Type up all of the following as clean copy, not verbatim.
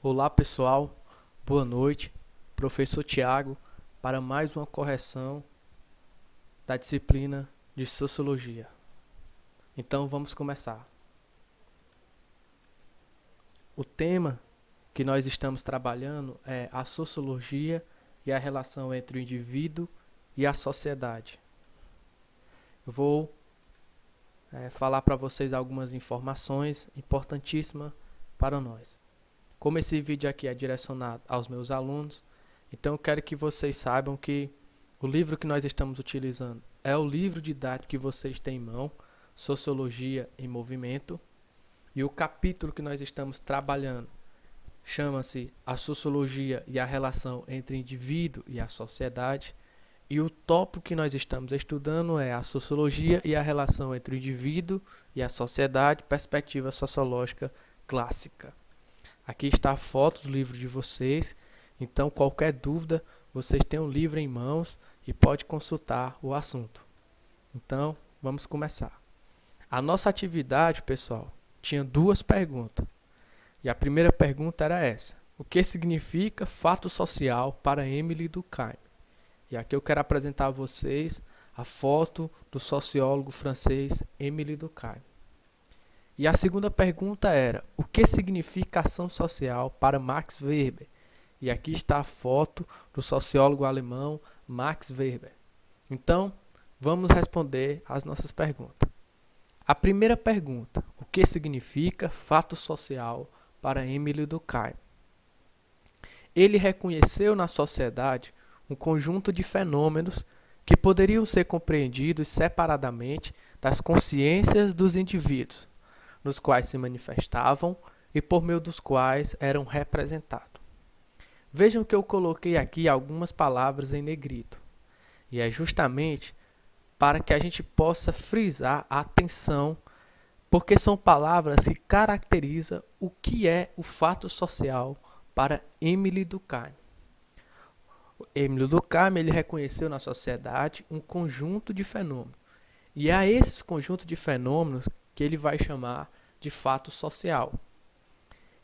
Olá pessoal, boa noite, professor Tiago, para mais uma correção da disciplina de Sociologia. Então vamos começar. O tema que nós estamos trabalhando é a Sociologia e a relação entre o indivíduo e a sociedade. Eu vou falar para vocês algumas informações importantíssimas para nós. Como esse vídeo aqui é direcionado aos meus alunos, então eu quero que vocês saibam que o livro que nós estamos utilizando é o livro didático que vocês têm em mão, Sociologia em Movimento, e o capítulo que nós estamos trabalhando chama-se A Sociologia e a Relação entre o Indivíduo e a Sociedade, e o tópico que nós estamos estudando é a Sociologia e a Relação entre o Indivíduo e a Sociedade, perspectiva sociológica clássica. Aqui está a foto do livro de vocês, então qualquer dúvida, vocês têm o livro em mãos e pode consultar o assunto. Então, vamos começar. A nossa atividade, pessoal, tinha duas perguntas. E a primeira pergunta era essa: o que significa fato social para Émile Durkheim? E aqui eu quero apresentar a vocês a foto do sociólogo francês Émile Durkheim. E a segunda pergunta era: o que significa ação social para Max Weber? E aqui está a foto do sociólogo alemão Max Weber. Então, vamos responder as nossas perguntas. A primeira pergunta: o que significa fato social para Émile Durkheim? Ele reconheceu na sociedade um conjunto de fenômenos que poderiam ser compreendidos separadamente das consciências dos indivíduos, nos quais se manifestavam e por meio dos quais eram representados. Vejam que eu coloquei aqui algumas palavras em negrito, e é justamente para que a gente possa frisar a atenção, porque são palavras que caracterizam o que é o fato social para Émile Durkheim. Émile Durkheim ele reconheceu na sociedade um conjunto de fenômenos, e é esses conjuntos de fenômenos que ele vai chamar de fato social.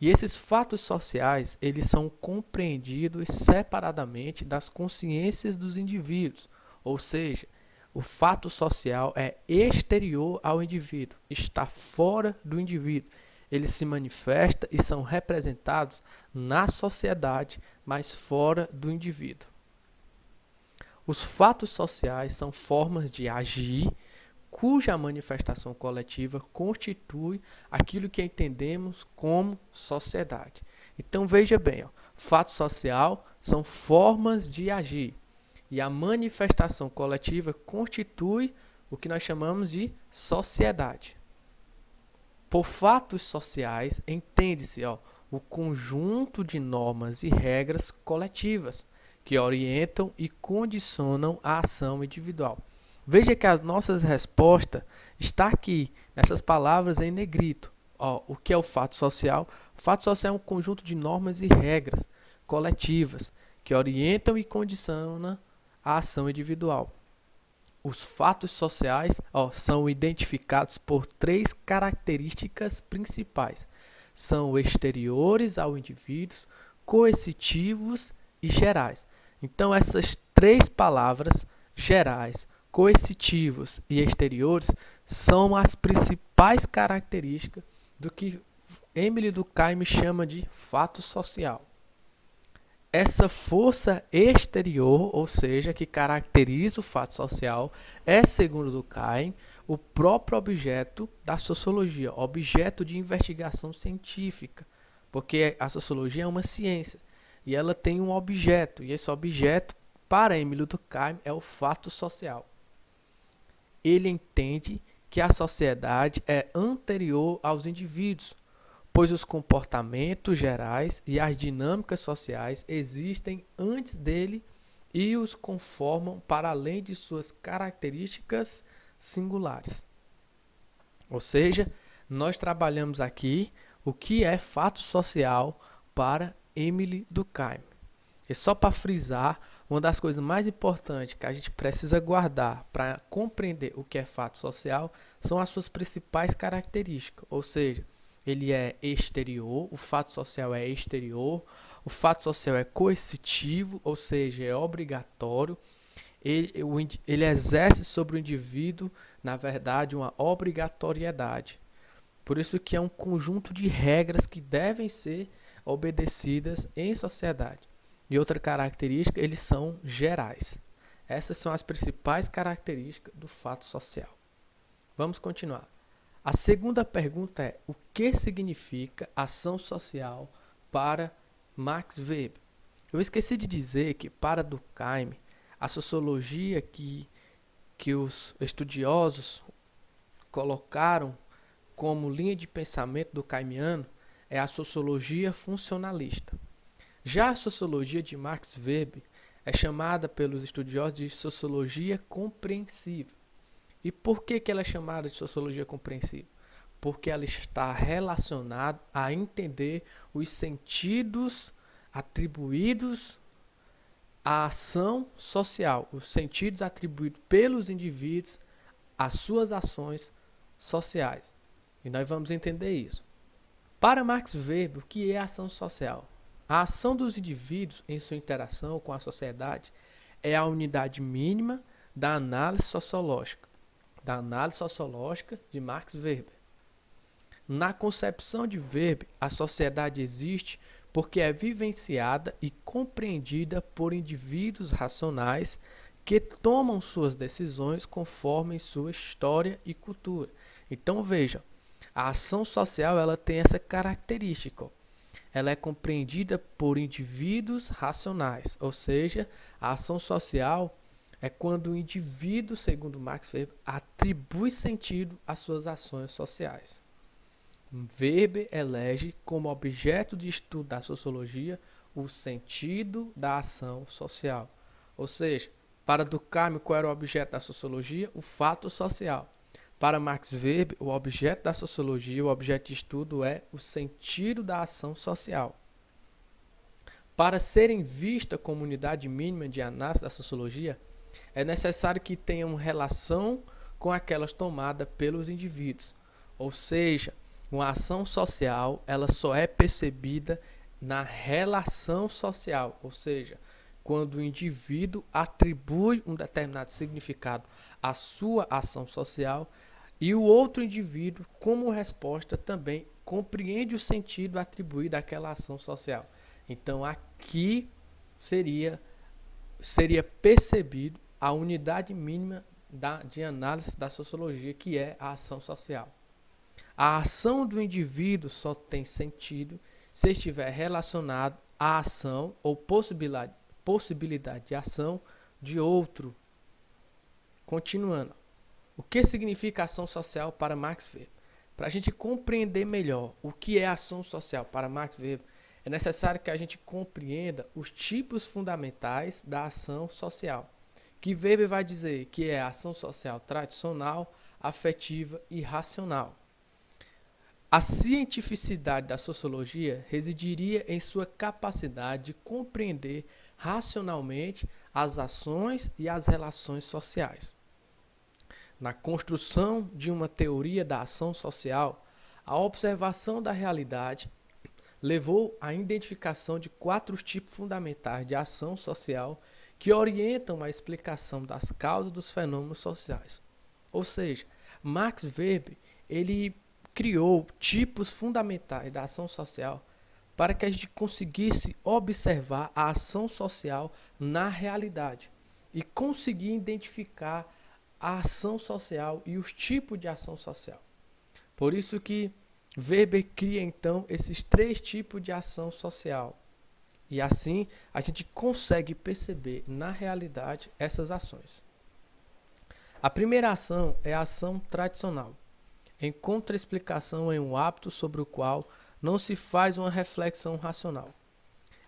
E esses fatos sociais, eles são compreendidos separadamente das consciências dos indivíduos, ou seja, o fato social é exterior ao indivíduo, está fora do indivíduo. Eles se manifestam e são representados na sociedade, mas fora do indivíduo. Os fatos sociais são formas de agir cuja manifestação coletiva constitui aquilo que entendemos como sociedade. Então veja bem, fato social são formas de agir e a manifestação coletiva constitui o que nós chamamos de sociedade. Por fatos sociais entende-se o conjunto de normas e regras coletivas que orientam e condicionam a ação individual. Veja que as nossas respostas estão aqui, nessas palavras em negrito. O que é o fato social? O fato social é um conjunto de normas e regras coletivas que orientam e condicionam a ação individual. Os fatos sociais são identificados por três características principais. São exteriores ao indivíduo, coercitivos e gerais. Então, essas três palavras, gerais, coercitivos e exteriores, são as principais características do que Émile Durkheim chama de fato social. Essa força exterior, ou seja, que caracteriza o fato social, é, segundo Durkheim, o próprio objeto da sociologia, objeto de investigação científica, porque a sociologia é uma ciência e ela tem um objeto, e esse objeto, para Émile Durkheim, é o fato social. Ele entende que a sociedade é anterior aos indivíduos, pois os comportamentos gerais e as dinâmicas sociais existem antes dele e os conformam para além de suas características singulares. Ou seja, nós trabalhamos aqui o que é fato social para Émile Durkheim. E só para frisar, uma das coisas mais importantes que a gente precisa guardar para compreender o que é fato social são as suas principais características, ou seja, ele é exterior, o fato social é exterior, o fato social é coercitivo, ou seja, é obrigatório, ele exerce sobre o indivíduo, na verdade, uma obrigatoriedade. Por isso que é um conjunto de regras que devem ser obedecidas em sociedade. E outra característica, eles são gerais. Essas são as principais características do fato social. Vamos continuar. A segunda pergunta é: o que significa ação social para Max Weber? Eu esqueci de dizer que, para Durkheim, a sociologia que os estudiosos colocaram como linha de pensamento durkheimiano é a sociologia funcionalista. Já a sociologia de Max Weber é chamada pelos estudiosos de sociologia compreensiva. E por que ela é chamada de sociologia compreensiva? Porque ela está relacionada a entender os sentidos atribuídos à ação social, os sentidos atribuídos pelos indivíduos às suas ações sociais. E nós vamos entender isso. Para Max Weber, o que é ação social? A ação dos indivíduos em sua interação com a sociedade é a unidade mínima da análise sociológica de Max Weber. Na concepção de Weber, a sociedade existe porque é vivenciada e compreendida por indivíduos racionais que tomam suas decisões conforme sua história e cultura. Então veja, a ação social ela tem essa característica. Ela é compreendida por indivíduos racionais, ou seja, a ação social é quando o indivíduo, segundo Max Weber, atribui sentido às suas ações sociais. Weber elege como objeto de estudo da sociologia o sentido da ação social. Ou seja, para Durkheim, qual era o objeto da sociologia? O fato social. Para Max Weber, o objeto da sociologia, o objeto de estudo é o sentido da ação social. Para serem vista como unidade mínima de análise da sociologia, é necessário que tenham relação com aquelas tomadas pelos indivíduos. Ou seja, uma ação social ela só é percebida na relação social, ou seja, quando o indivíduo atribui um determinado significado à sua ação social e o outro indivíduo, como resposta, também compreende o sentido atribuído àquela ação social. Então, aqui seria percebido a unidade mínima de análise da sociologia, que é a ação social. A ação do indivíduo só tem sentido se estiver relacionado à ação ou possibilidade de ação de outro. Continuando. O que significa ação social para Max Weber? Para a gente compreender melhor o que é ação social para Max Weber, é necessário que a gente compreenda os tipos fundamentais da ação social, que Weber vai dizer que é a ação social tradicional, afetiva e racional. A cientificidade da sociologia residiria em sua capacidade de compreender racionalmente as ações e as relações sociais. Na construção de uma teoria da ação social, a observação da realidade levou à identificação de 4 tipos fundamentais de ação social que orientam a explicação das causas dos fenômenos sociais. Ou seja, Max Weber ele criou tipos fundamentais da ação social para que a gente conseguisse observar a ação social na realidade e conseguir identificar a ação social e os tipos de ação social. Por isso que Weber cria então esses 3 tipos de ação social. E assim a gente consegue perceber na realidade essas ações. A primeira ação é a ação tradicional. Encontra explicação em um hábito sobre o qual não se faz uma reflexão racional.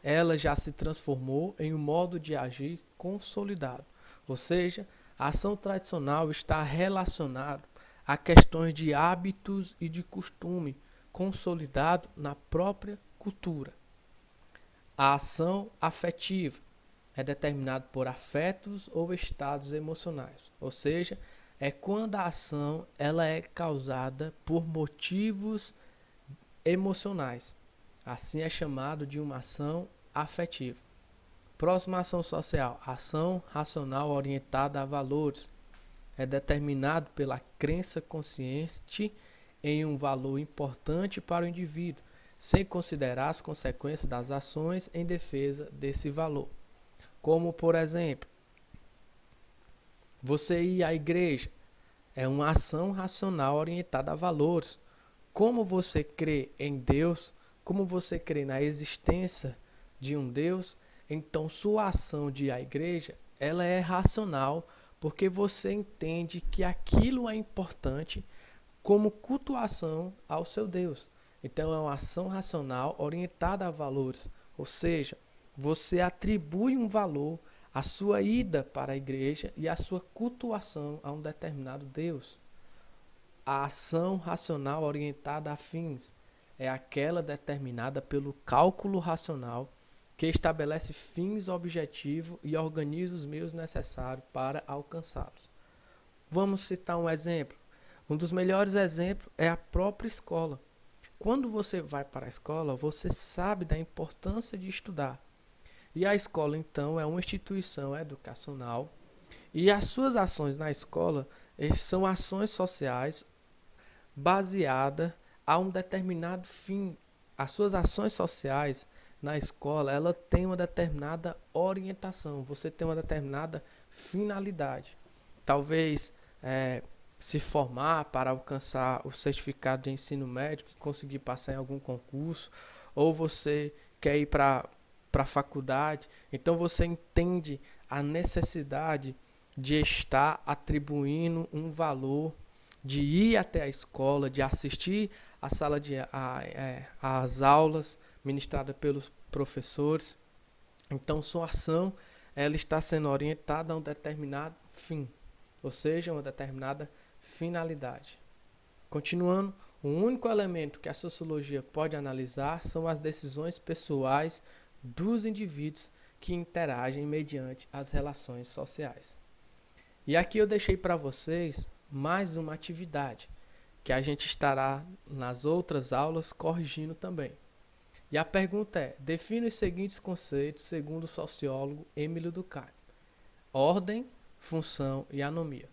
Ela já se transformou em um modo de agir consolidado. Ou seja, a ação tradicional está relacionada a questões de hábitos e de costume consolidado na própria cultura. A ação afetiva é determinada por afetos ou estados emocionais, ou seja, é quando a ação ela é causada por motivos emocionais. Assim é chamado de uma ação afetiva. Próxima ação social, ação racional orientada a valores. É determinado pela crença consciente em um valor importante para o indivíduo, sem considerar as consequências das ações em defesa desse valor. Como, por exemplo, você ir à igreja é uma ação racional orientada a valores. Como você crê em Deus, como você crê na existência de um Deus, então sua ação de ir à igreja, ela é racional, porque você entende que aquilo é importante como cultuação ao seu Deus. Então é uma ação racional orientada a valores, ou seja, você atribui um valor à sua ida para a igreja e à sua cultuação a um determinado Deus. A ação racional orientada a fins é aquela determinada pelo cálculo racional que estabelece fins objetivos e organiza os meios necessários para alcançá-los. Vamos citar um exemplo. Um dos melhores exemplos é a própria escola. Quando você vai para a escola, você sabe da importância de estudar. E a escola, então, é uma instituição educacional e as suas ações na escola são ações sociais baseadas a um determinado fim. As suas ações sociais na escola, ela tem uma determinada orientação, você tem uma determinada finalidade. Talvez se formar para alcançar o certificado de ensino médio e conseguir passar em algum concurso, ou você quer ir para a faculdade, então você entende a necessidade de estar atribuindo um valor, de ir até a escola, de assistir à sala às aulas ministradas pelos professores. Então sua ação ela está sendo orientada a um determinado fim, ou seja, uma determinada finalidade. Continuando, o único elemento que a sociologia pode analisar são as decisões pessoais dos indivíduos que interagem mediante as relações sociais. E aqui eu deixei para vocês mais uma atividade que a gente estará nas outras aulas corrigindo também. E a pergunta é: define os seguintes conceitos segundo o sociólogo Émile Durkheim: ordem, função e anomia.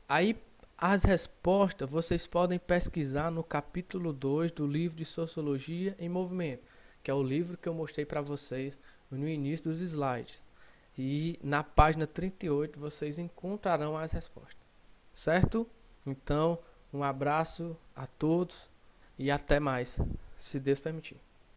Aí as respostas vocês podem pesquisar no capítulo 2 do livro de Sociologia em Movimento, que é o livro que eu mostrei para vocês no início dos slides. E na página 38 vocês encontrarão as respostas. Certo? Então, um abraço a todos e até mais, se Deus permitir.